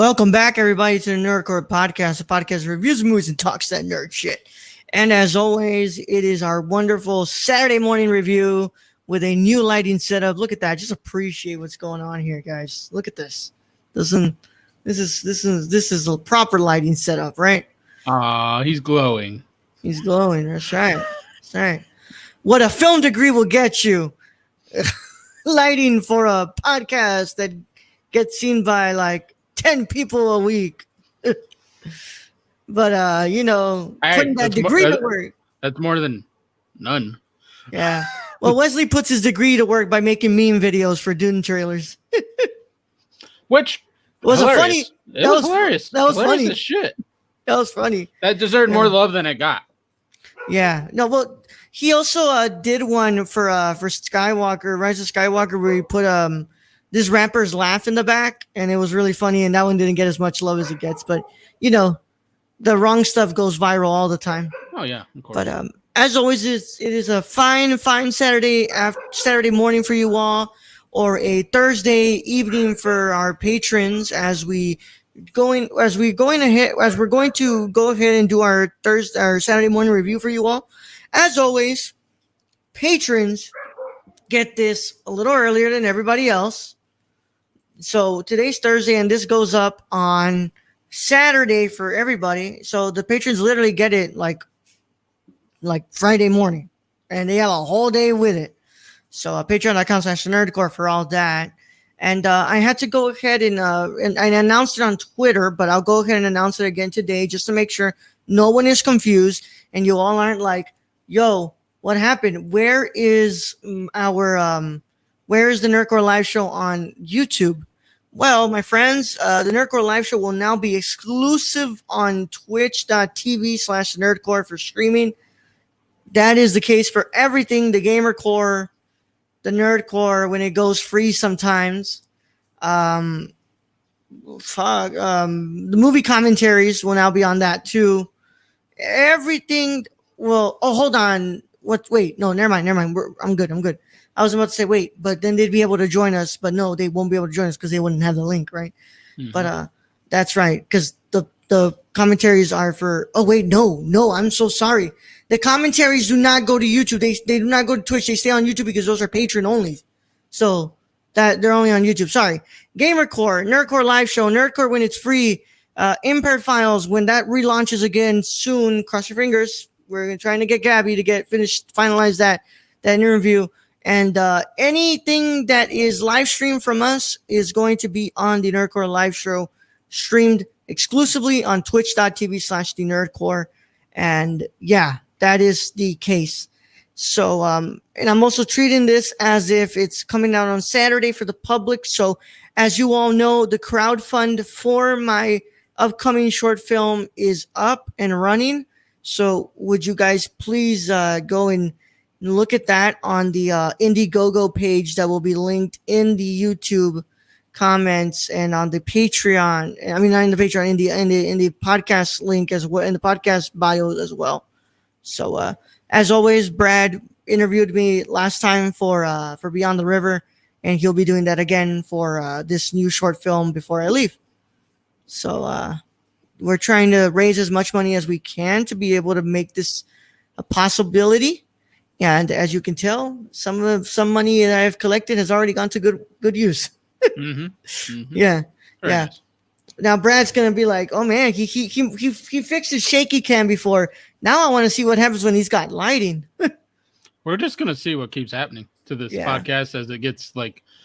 Welcome back, everybody, to the Nerdcore Podcast, the podcast that reviews movies and talks that nerd shit. And as always, it is our wonderful Saturday morning review with a new lighting setup. Look at that. Just appreciate what's going on here, guys. Look at this. This is a proper lighting setup, right? He's glowing. He's glowing. That's right. That's right. What a film degree will get you. Lighting for a podcast that gets seen by like 10 people a week. But putting that degree to work. That's more than none. Yeah. Well, Wesley puts his degree to work by making meme videos for Dune trailers. Which was hilarious. funny. It was hilarious. That was hilarious funny. As shit. That was funny. That deserved more love than it got. Yeah. No, well, he also did one for Skywalker, Rise of Skywalker, where he put this rapper's laugh in the back, and it was really funny, and that one didn't get as much love as it gets. But the wrong stuff goes viral all the time. Oh yeah, of course. But as always, it is a fine Saturday morning for you all, or a Thursday evening for our patrons as we're going to go ahead and do our Saturday morning review for you all. As always, patrons get this a little earlier than everybody else. So today's Thursday, and this goes up on Saturday for everybody. So the patrons literally get it like Friday morning, and they have a whole day with it. So patreon.com/nerdcore for all that. And I had to go ahead and I announced it on Twitter, but I'll go ahead and announce it again today just to make sure no one is confused and you all aren't like, yo, what happened? Where is the Nerdcore live show on YouTube? Well, my friends, the Nerdcore live show will now be exclusive on twitch.tv/nerdcore for streaming. That is the case for everything, the Gamer Core, the Nerdcore, when it goes free sometimes. The movie commentaries will now be on that too. Everything will, hold on. Wait, no, never mind. I'm good. I was about to say, wait, but then they'd be able to join us, but no, they won't be able to join us because they wouldn't have the link, right? Mm-hmm. But that's right, because the commentaries are for. Oh wait, no, I'm so sorry. The commentaries do not go to YouTube. They do not go to Twitch. They stay on YouTube because those are patron only. So that they're only on YouTube. Sorry, Gamer Core, Nerdcore live show, Nerdcore when it's free. Impaired Files when that relaunches again soon. Cross your fingers. We're trying to get Gabby to finalize that interview. And anything that is live streamed from us is going to be on the Nerdcore live show, streamed exclusively on twitch.tv/thenerdcore. And yeah, that is the case. So, and I'm also treating this as if it's coming out on Saturday for the public. So as you all know, the crowdfund for my upcoming short film is up and running. So would you guys please go and look at that on the Indiegogo page that will be linked in the YouTube comments and on the Patreon. I mean, not in the Patreon, in the podcast link as well, in the podcast bio as well. So as always, Brad interviewed me last time for Beyond the River, and he'll be doing that again for this new short film before I leave. So we're trying to raise as much money as we can to be able to make this a possibility. And as you can tell, some money that I've collected has already gone to good use. Mm-hmm. Mm-hmm. Yeah. Very yeah. nice. Now Brad's gonna be like, oh man, he fixed his shaky cam before. Now I want to see what happens when he's got lighting. We're just gonna see what keeps happening to this podcast as it gets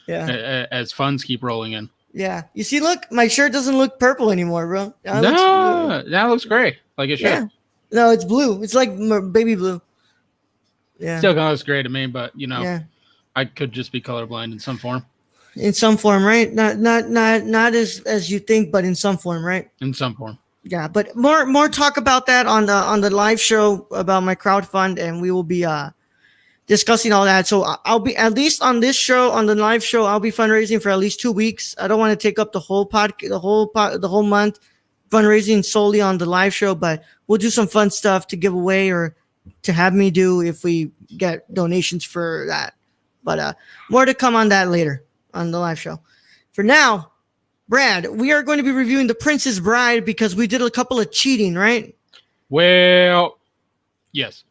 as funds keep rolling in. Yeah. You see, look, my shirt doesn't look purple anymore, bro. That looks gray, like it should. Yeah. No, it's blue. It's like baby blue. Yeah. Still kind of looks gray to me, but I could just be colorblind in some form. In some form, right? Not as you think, but in some form, right? In some form. Yeah, but more talk about that on the live show about my crowdfund, and we will be discussing all that. So I'll be, at least on this show, on the live show, I'll be fundraising for at least 2 weeks. I don't want to take up the whole month fundraising solely on the live show, but we'll do some fun stuff to give away or to have me do if we get donations for that. But more to come on that later on the live show. For now, Brad, we are going to be reviewing The Princess Bride because we did a couple of cheating, right? Well, yes.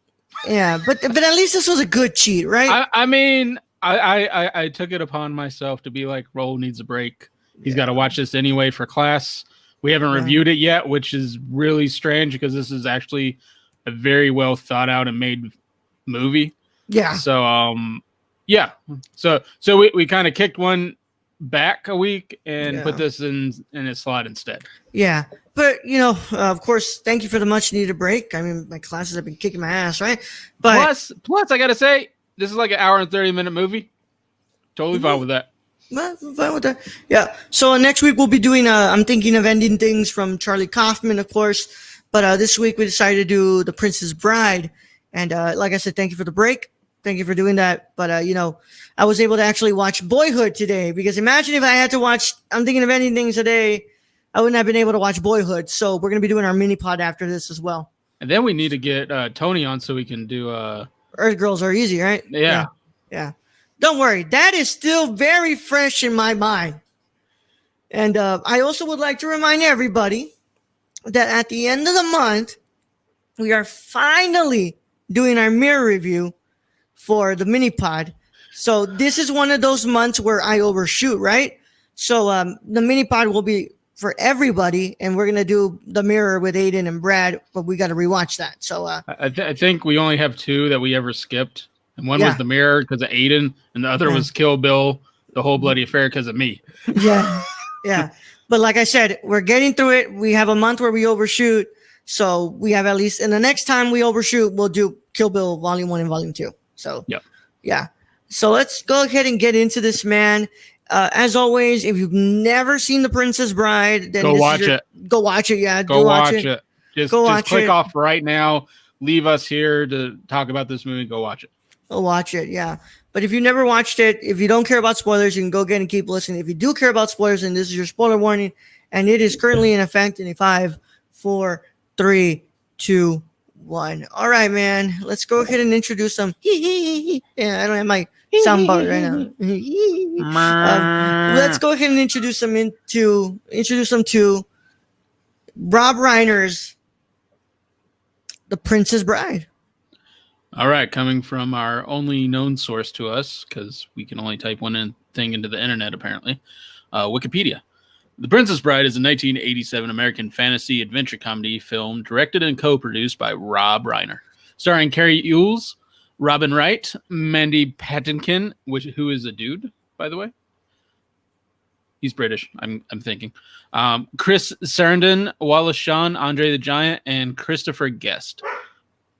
Yeah, but at least this was a good cheat, right? I mean, I took it upon myself to be like, Roll needs a break. He's got to watch this anyway for class. We haven't reviewed it yet, which is really strange because this is actually a very well thought out and made movie. Yeah. So, yeah. So we kind of kicked one back a week and put this in its slot instead. Yeah. But, of course, thank you for the much needed break. I mean, my classes have been kicking my ass, right? But plus I got to say, this is like an hour and 30-minute movie. Totally fine with that. Well, fine with that. Yeah. So next week we'll be doing, I'm thinking of ending things from Charlie Kaufman, of course. But this week we decided to do The Princess Bride. And like I said, thank you for the break. Thank you for doing that. But, I was able to actually watch Boyhood today because imagine if I had to watch, I'm thinking of ending things today, I wouldn't have been able to watch Boyhood. So we're going to be doing our mini pod after this as well. And then we need to get Tony on so we can do Earth Girls Are Easy, right? Yeah. Don't worry. That is still very fresh in my mind. And I also would like to remind everybody that at the end of the month, we are finally doing our mirror review for the mini pod. So this is one of those months where I overshoot, right? So the mini pod will be for everybody, and we're going to do the mirror with Aiden and Brad, but we got to rewatch that. So I think we only have two that we ever skipped. And one was the mirror because of Aiden, and the other was Kill Bill, the whole bloody affair because of me. Yeah. But like I said, we're getting through it. We have a month where we overshoot. So we have at least, and the next time we overshoot, we'll do Kill Bill Volume 1 and Volume 2. So, yeah. So let's go ahead and get into this, man. As always, if you've never seen The Princess Bride, then go watch it. Go watch it. Yeah. Go watch it. Just click off right now. Leave us here to talk about this movie. Go watch it. Go watch it. Yeah. But if you never watched it, if you don't care about spoilers, you can go ahead and keep listening. If you do care about spoilers, then this is your spoiler warning. And it is currently in effect in a 5, 4, 3, 2, 1. All right, man. Let's go ahead and introduce them. Yeah, I don't have my soundboard right now. Let's go ahead and introduce them to Rob Reiner's The Princess Bride. All right, coming from our only known source to us, because we can only type one thing into the internet, apparently, Wikipedia. The Princess Bride is a 1987 American fantasy adventure comedy film directed and co-produced by Rob Reiner, starring Carrie Elwes, Robin Wright, Mandy Patinkin, who is a dude, by the way. He's British, I'm thinking. Chris Sarandon, Wallace Shawn, Andre the Giant, and Christopher Guest.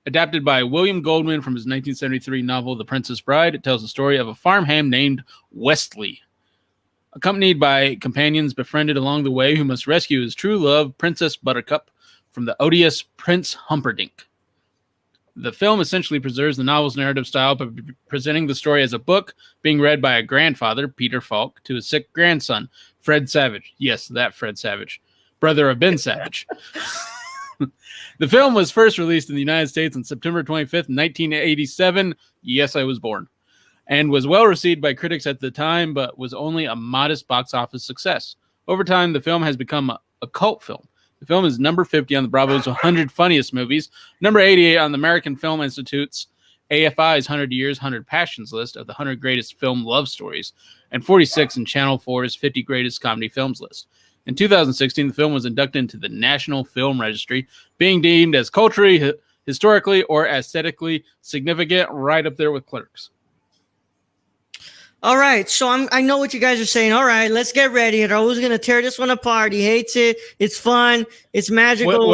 Adapted by William Goldman from his 1973 novel The Princess Bride, it tells the story of a farmhand named Westley, accompanied by companions befriended along the way who must rescue his true love, Princess Buttercup, from the odious Prince Humperdinck. The film essentially preserves the novel's narrative style by presenting the story as a book being read by a grandfather, Peter Falk, to his sick grandson, Fred Savage. Yes, that Fred Savage, brother of Ben Savage. The film was first released in the United States on September 25th, 1987. Yes, I was born. And was well received by critics at the time, but was only a modest box office success. Over time, the film has become a cult film. The film is number 50 on the Bravo's 100 Funniest Movies, number 88 on the American Film Institute's AFI's 100 Years, 100 Passions list of the 100 Greatest Film Love Stories, and 46 in Channel 4's 50 Greatest Comedy Films list. In 2016, the film was inducted into the National Film Registry, being deemed as culturally, historically, or aesthetically significant, right up there with Clerks. All right, so I know what you guys are saying. All right, let's get ready. Raul's going to tear this one apart. He hates it. It's fun. It's magical.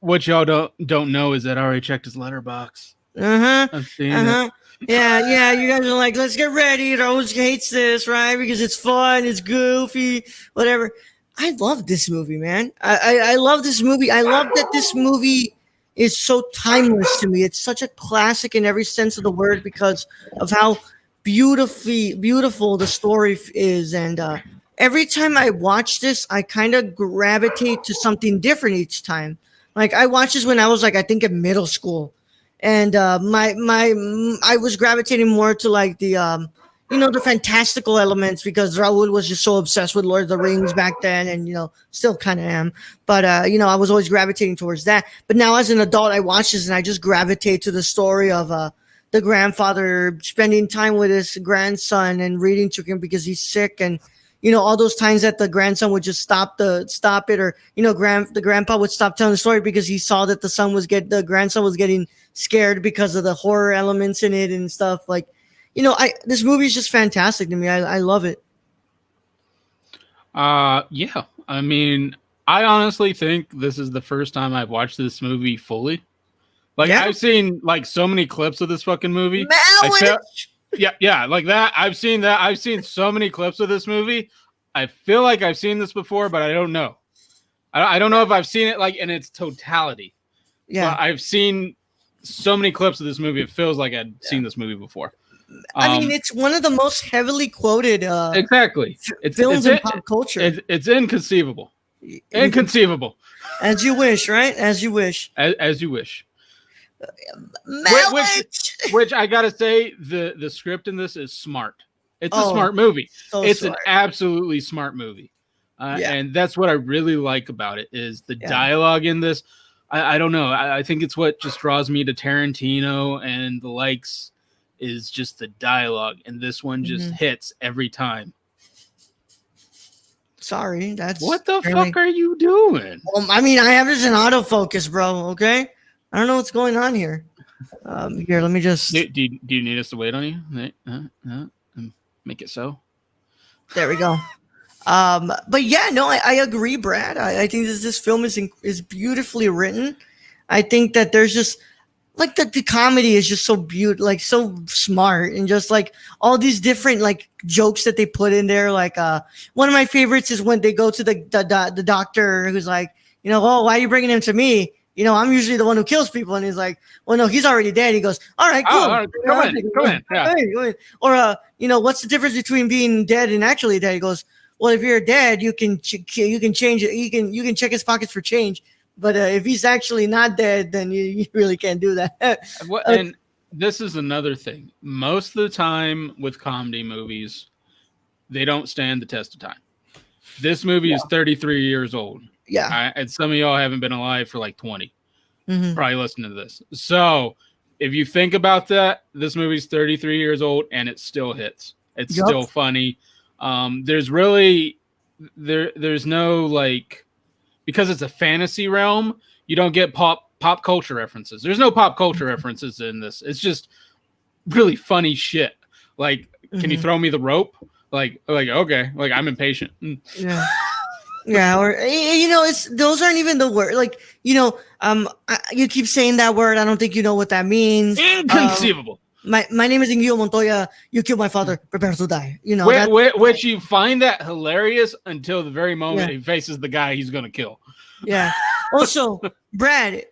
What y'all don't know is that I already checked his letterbox. I've seen it. Yeah. You guys are like, let's get ready. Raul hates this, right? Because it's fun. It's goofy, whatever. I love this movie, man. I love this movie. I love that this movie is so timeless to me. It's such a classic in every sense of the word because of how beautiful the story is. And every time I watch this, I kind of gravitate to something different each time. Like I watched this when I was like, I think in middle school. And I was gravitating more to like the, the fantastical elements because Raul was just so obsessed with Lord of the Rings back then, and still kind of am. But I was always gravitating towards that. But now as an adult, I watch this and I just gravitate to the story of the grandfather spending time with his grandson and reading to him because he's sick, and all those times that the grandson would just stop it, or the grandpa would stop telling the story because he saw that the grandson was getting scared because of the horror elements in it and stuff. Like, this movie is just fantastic to me. I love it. Yeah. I mean, I honestly think this is the first time I've watched this movie fully. Like, yeah. I've seen like so many clips of this fucking movie. Yeah, like that. I've seen that. I've seen so many clips of this movie. I feel like I've seen this before, but I don't know. I don't know if I've seen it like in its totality. Yeah, but I've seen so many clips of this movie. It feels like I'd seen this movie before. I mean, it's one of the most heavily quoted exactly films in pop culture. It's inconceivable. Inconceivable. As you wish, right? As you wish. As you wish. Which I gotta say, the script in this is smart. It's a smart movie. It's smart. An absolutely smart movie, and that's what I really like about it is the dialogue in this. I don't know. I think it's what just draws me to Tarantino and the likes is just the dialogue, and this one just hits every time. Sorry, that's what the fuck are you doing? Well, I mean, I have this in autofocus, bro. Okay. I don't know what's going on here. Here, let me just. Do you need us to wait on you? Make it so. There we go. But yeah, no, I agree, Brad. I think this film is beautifully written. I think that there's just like the comedy is just so beautiful, like so smart, and just like all these different like jokes that they put in there. Like one of my favorites is when they go to the doctor who's like, oh, why are you bringing him to me? I'm usually the one who kills people. And he's like, well, no, he's already dead. He goes, all right, cool. All right, come in. Yeah. Go in. Or, what's the difference between being dead and actually dead? He goes, well, if you're dead, you can change it. You can check his pockets for change. But if he's actually not dead, then you really can't do that. And this is another thing. Most of the time with comedy movies, they don't stand the test of time. This movie is 33 years old. Yeah. And some of y'all haven't been alive for like 20. Probably listening to this. So if you think about that, this movie's 33 years old and it still hits. It's still funny. There's no like, because it's a fantasy realm, you don't get pop culture references. There's no pop culture references in this. It's just really funny shit. Like, can you throw me the rope? Like, okay, like I'm impatient. Yeah. Yeah, or it's those aren't even the word. Like, you keep saying that word. I don't think you know what that means. Inconceivable. My name is Inigo Montoya. You killed my father. Prepare to die. Which you find that hilarious until the very moment he faces the guy he's gonna kill. Yeah. Also, Brad,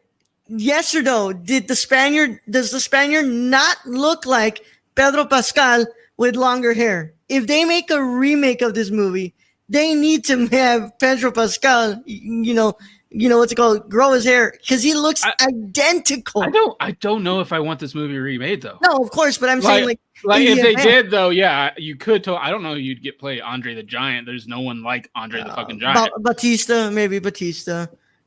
yes or no? Does the Spaniard not look like Pedro Pascal with longer hair? If they make a remake of this movie, they need to have Pedro Pascal, what's it called, grow his hair because he looks identical. I don't know if I want this movie remade though. No, of course, but I'm saying like if they did though, yeah, you could. I don't know. You'd play Andre the Giant. There's no one like Andre the fucking Giant. Batista,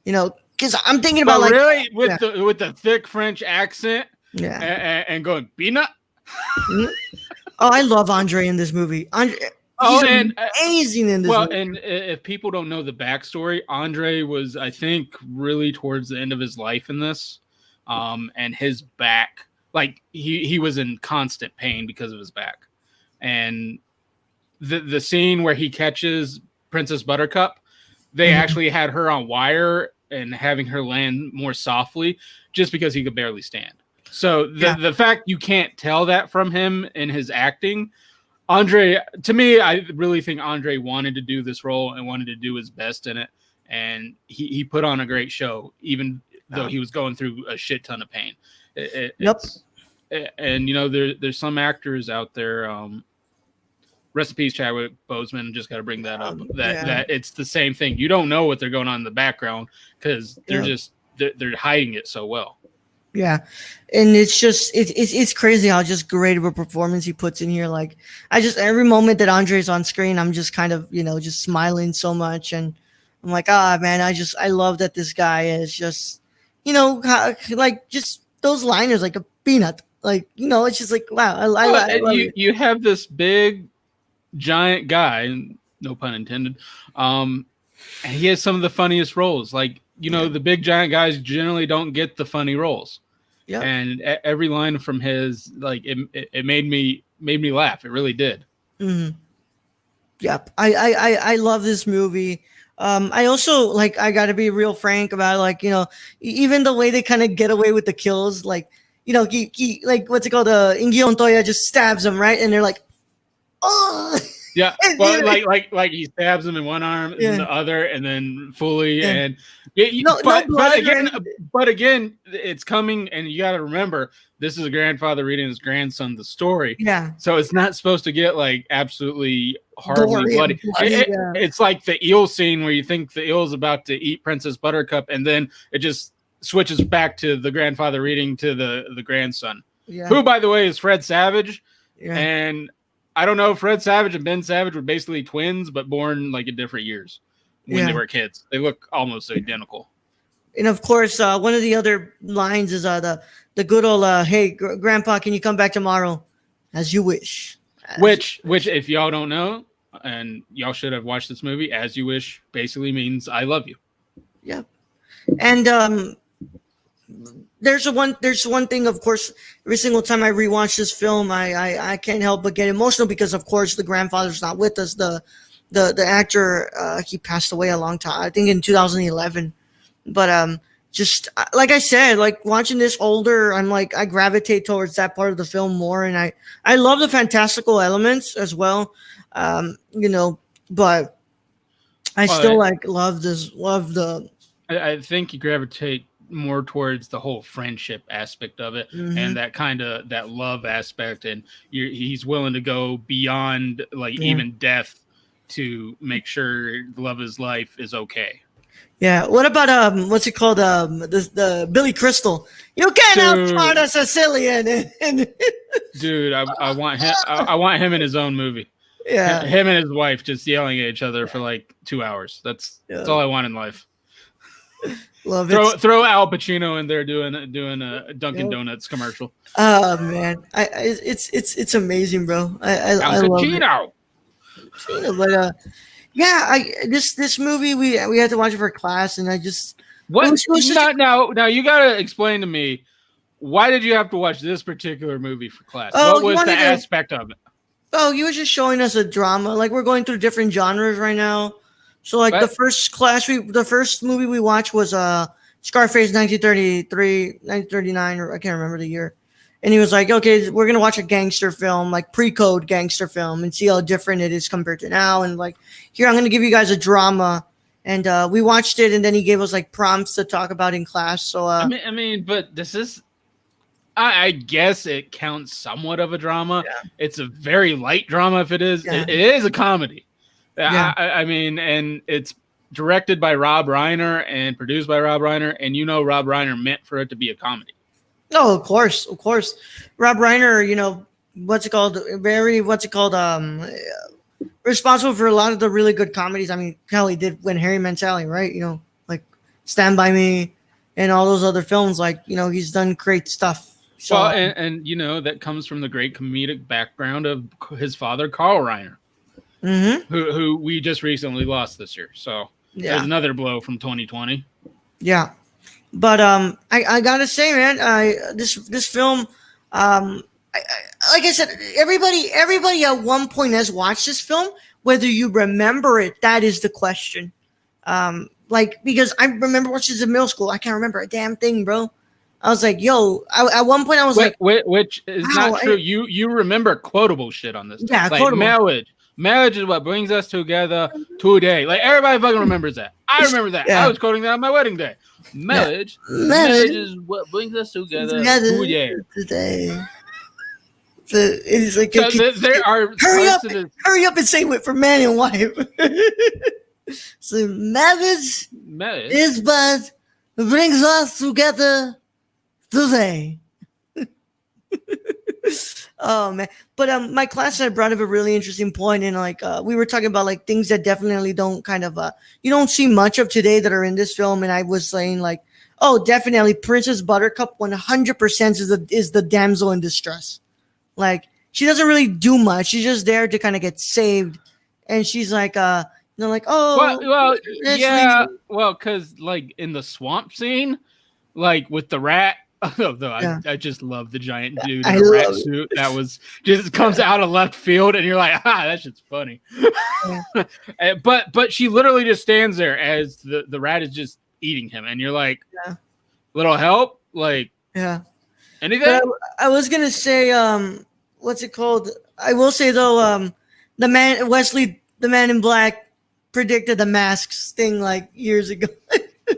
because I'm thinking about like really with the thick French accent, and going peanut. Oh, I love Andre in this movie. He's amazing in this movie. And if people don't know the backstory, Andre was, I think, really towards the end of his life in this. And his back, like he was in constant pain because of his back. And the scene where he catches Princess Buttercup, they actually had her on wire and having her land more softly just because he could barely stand. So the fact you can't tell that from him in his acting, Andre, to me, I really think Andre wanted to do this role and wanted to do his best in it. And he put on a great show, even though he was going through a shit ton of pain. And, there's some actors out there, rest in peace, Chadwick Boseman, just got to bring that up, that it's the same thing. You don't know what they're going on in the background because they're hiding it so well. Yeah, and it's just it's crazy how just great of a performance he puts in here. Like I just every moment that Andre's on screen, I'm just kind of just smiling so much, and I'm like, man, I love that this guy is just like just those liners like a peanut, like it's just like wow, Well, I love it. you have this big giant guy, no pun intended, and he has some of the funniest roles. Like the big giant guys generally don't get the funny roles. Yeah, And every line from his, like it made me laugh. It really did. mm-hmm. Yep, I love this movie. I also like I got to be real frank about like even the way they kind of get away with the kills, like he like what's it called? Ingi Montoya just stabs him right, and they're like, oh. Yeah, well, like he stabs him in one arm and the other, and then fully, and but again, it's coming, and you got to remember this is a grandfather reading his grandson the story. Yeah, so it's not supposed to get like absolutely horribly bloody. Yeah. It's like the eel scene where you think the eel is about to eat Princess Buttercup, and then it just switches back to the grandfather reading to the grandson, who, by the way, is Fred Savage, and I don't know. Fred Savage and Ben Savage were basically twins, but born like in different years when they were kids. They look almost identical. And of course, one of the other lines is the good old "Hey, Grandpa, can you come back tomorrow?" As you wish. Which, if y'all don't know, and y'all should have watched this movie, "As you wish" basically means "I love you." Yeah, and there's one thing, of course, every single time I rewatch this film, I can't help but get emotional because, of course, the grandfather's not with us. The actor, he passed away a long time, I think in 2011. But just like I said, like watching this older, I'm like I gravitate towards that part of the film more, and I love the fantastical elements as well. But I still love the. I think you gravitate more towards the whole friendship aspect of it, and that kind of that love aspect, and he's willing to go beyond like even death to make sure the love of his life is okay. Yeah. What about what's it called? The Billy Crystal. You can't outsmart a Sicilian. Dude, I want him. I want him in his own movie. Yeah. Him and his wife just yelling at each other for like 2 hours. That's all I want in life. Love it. Throw Al Pacino in there doing a Dunkin' Donuts commercial. Oh man, it's amazing, bro. I love it. But this movie we had to watch it for class, and I just now you gotta explain to me, why did you have to watch this particular movie for class? What was the aspect of it? Oh, he was just showing us a drama. Like we're going through different genres right now. So like the first movie we watched was Scarface 1939, or I can't remember the year. And he was like, okay, we're gonna watch a gangster film, like pre-code gangster film, and see how different it is compared to now. And like, here I'm gonna give you guys a drama. And we watched it, and then he gave us like prompts to talk about in class. So I mean, but this is, I guess it counts somewhat of a drama. Yeah. It's a very light drama if it is. Yeah. It is a comedy. Yeah. I mean, and it's directed by Rob Reiner and produced by Rob Reiner, and Rob Reiner meant for it to be a comedy. No, of course. Rob Reiner, responsible for a lot of the really good comedies. I mean, hell, he did when Harry Met Sally, right? Like Stand By Me and all those other films. Like, he's done great stuff. So, well, and that comes from the great comedic background of his father, Carl Reiner. Mm-hmm. Who we just recently lost this year. So there's another blow from 2020. Yeah. But I gotta say, man, this film, like I said, everybody at one point has watched this film. Whether you remember it, that is the question. Because I remember watching this in middle school. I can't remember a damn thing, bro. I was like, yo, at one point I was which is not true. You remember quotable shit on this. Yeah, like quotable. Marriage is what brings us together today. Like everybody fucking remembers that. I remember that. Yeah. I was quoting that on my wedding day. Marriage is what brings us together today. So it's like there are hurry up and say it for man and wife. So marriage is what brings us together do they? Oh man, but my class had brought up a really interesting point, and like we were talking about like things that definitely don't kind of you don't see much of today that are in this film, and I was saying like, oh, definitely Princess Buttercup 100% is the damsel in distress. Like she doesn't really do much; she's just there to kind of get saved, and she's like like, oh, well, let's yeah, leave. well, because like in the swamp scene, like with the rat. Although Yeah. I just love the giant dude I in a rat love it. suit that was just comes out of left field, and you're like, that shit's funny. Yeah. But she literally just stands there as the rat is just eating him, and you're like, Yeah. little help, like Yeah. anything. But I was gonna say, what's it called? I will say though, the man in black, predicted the masks thing like years ago.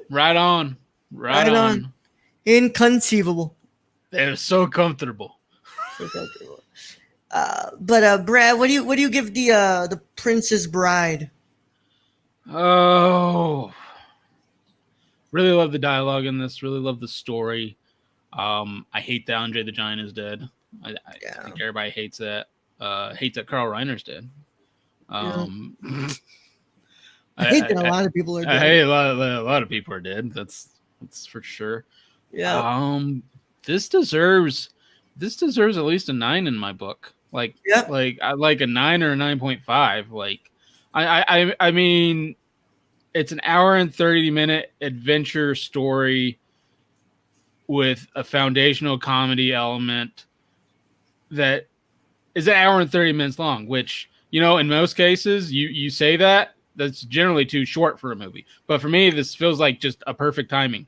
Right on. Right on. Inconceivable. They're so comfortable. But Brad, what do you give the Princess Bride? Oh, really love the dialogue in this. Really love the story. I hate that Andre the Giant is dead. I think everybody hates that. Hate that Carl Reiner's dead. I hate that a lot of people are dead. I hate a lot of people are dead. That's for sure. Yeah. This deserves at least a 9 in my book. Like I like a 9 or a 9.5. Like I mean, it's an hour and 30-minute adventure story with a foundational comedy element that is an hour and 30 minutes long, which, in most cases you say that's generally too short for a movie. But for me, this feels like just a perfect timing.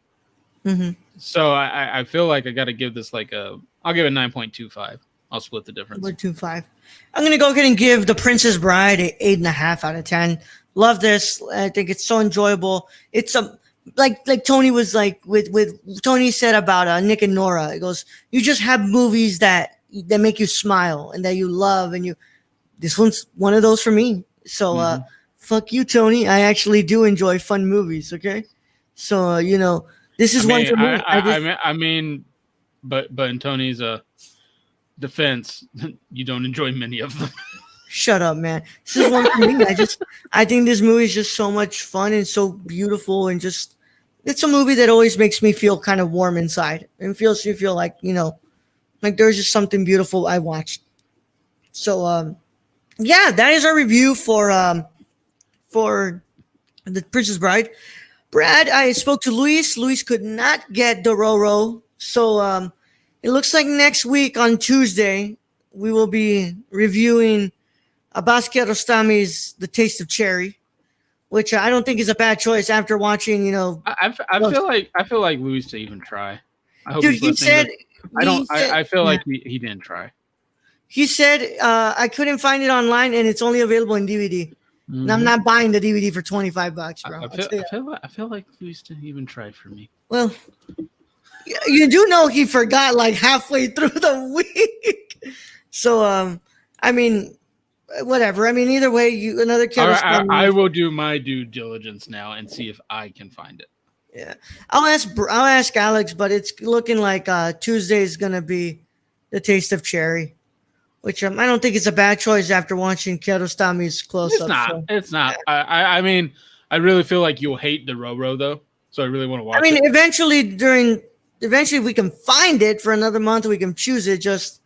Mm-hmm. So I feel like I got to give this I'll give it 9.25. I'll split the difference. 9.25. I'm going to go ahead and give The Princess Bride an 8.5 out of 10. Love this. I think it's so enjoyable. It's like Tony was like with Tony said about Nick and Nora. It goes, you just have movies that make you smile and that you love, and this one's one of those for me. So fuck you, Tony. I actually do enjoy fun movies. Okay, so this is one for me. But in Tony's defense, you don't enjoy many of them. Shut up, man. This is one for me. I think this movie is just so much fun and so beautiful, and just it's a movie that always makes me feel kind of warm inside and feels you feel like like there's just something beautiful I watched. So that is our review for The Princess Bride. Brad, I spoke to Luis. Luis could not get Dororo, so it looks like next week on Tuesday we will be reviewing Abbas Kiarostami's The Taste of Cherry, which I don't think is a bad choice after watching. I feel like Luis to even try. I hope dude, he's listening. I feel like he didn't try. He said I couldn't find it online and it's only available in DVD. Mm-hmm. And I'm not buying the DVD for $25, bro. I feel like Luis didn't even try for me. Well, you do know he forgot like halfway through the week. So I mean, whatever. I mean, either way, another kid. I will do my due diligence now and see if I can find it. Yeah, I'll ask Alex, but it's looking like Tuesday is gonna be The Taste of Cherry, which I don't think it's a bad choice after watching Kiarostami's close-up. It's not. I mean, I really feel like you'll hate Dororo though, so I really want to watch. I mean, eventually if we can find it for another month, we can choose it. Just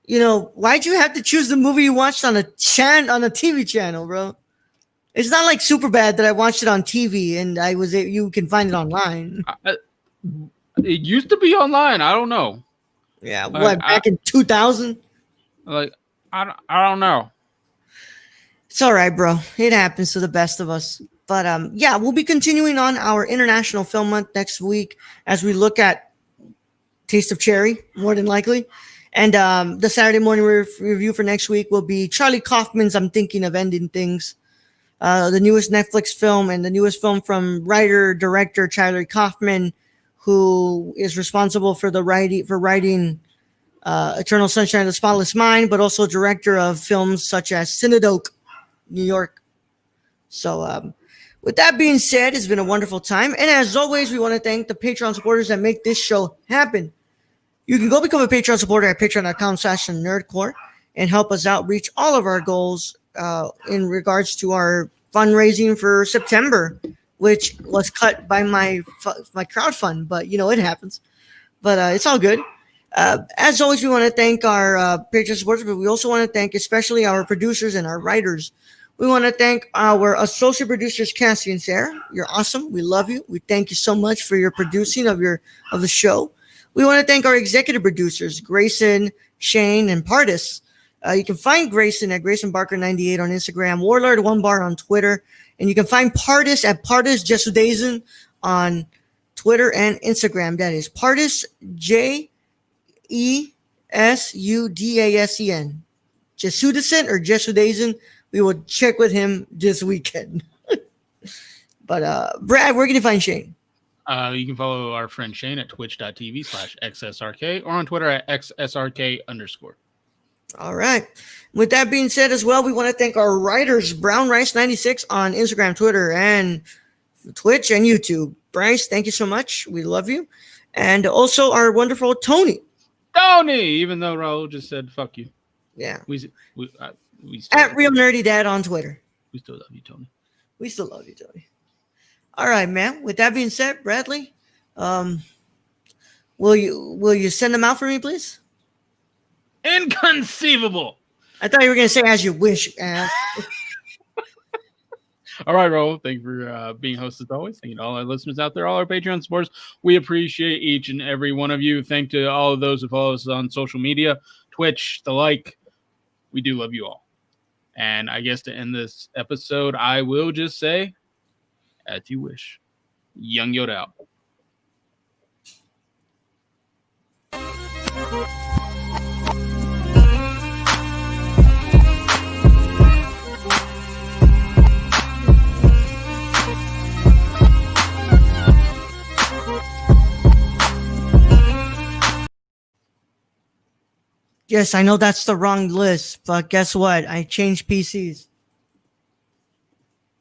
why'd you have to choose the movie you watched on a TV channel, bro? It's not like Superbad that I watched it on TV and you can find it online. It used to be online. I don't know. Yeah, back in 2000? Like I don't know. It's all right, bro. It happens to the best of us. But we'll be continuing on our International Film Month next week as we look at Taste of Cherry, more than likely. And the Saturday morning review for next week will be Charlie Kaufman's I'm Thinking of Ending Things, the newest Netflix film and the newest film from writer-director Charlie Kaufman, who is responsible for writing Eternal Sunshine of the Spotless Mind, but also director of films such as Cinedoke, New York. So with that being said, it's been a wonderful time. And as always, we want to thank the Patreon supporters that make this show happen. You can go become a Patreon supporter at patreon.com/nerdcore and help us out reach all of our goals in regards to our fundraising for September, which was cut by my crowdfund, but it happens. But it's all good. As always, we want to thank our Patreon supporters, but we also want to thank especially our producers and our writers. We want to thank our associate producers, Cassie and Sarah. You're awesome. We love you. We thank you so much for your producing of the show. We want to thank our executive producers, Grayson, Shane, and Pardis. You can find Grayson at GraysonBarker98 on Instagram, Warlord1Bar on Twitter, and you can find Pardis at Pardis Jesudazen on Twitter and Instagram. That is Pardis, Jesudasen. Jesudasen or Jesudazen. We will check with him this weekend. But Brad, where can you find Shane? You can follow our friend Shane at twitch.tv/XSRK or on Twitter at XSRK_. All right. With that being said as well, we want to thank our writers, Brown Rice 96 on Instagram, Twitter, and Twitch and YouTube. Bryce, thank you so much. We love you. And also our wonderful Tony. Tony, even though Raul just said fuck you. Yeah. We still at Real Nerdy Dad on Twitter. We still love you, Tony. We still love you, Tony. All right, man. With that being said, Bradley, will you send them out for me, please? Inconceivable. I thought you were going to say as you wish, ass. All right, Raul. Thank you for being host as always. Thank you to all our listeners out there, all our Patreon supporters. We appreciate each and every one of you. Thank to all of those who follow us on social media, Twitch, the like. We do love you all. And I guess to end this episode, I will just say, as you wish. Young Yoda out. Yes, I know that's the wrong list, but guess what? I changed PCs.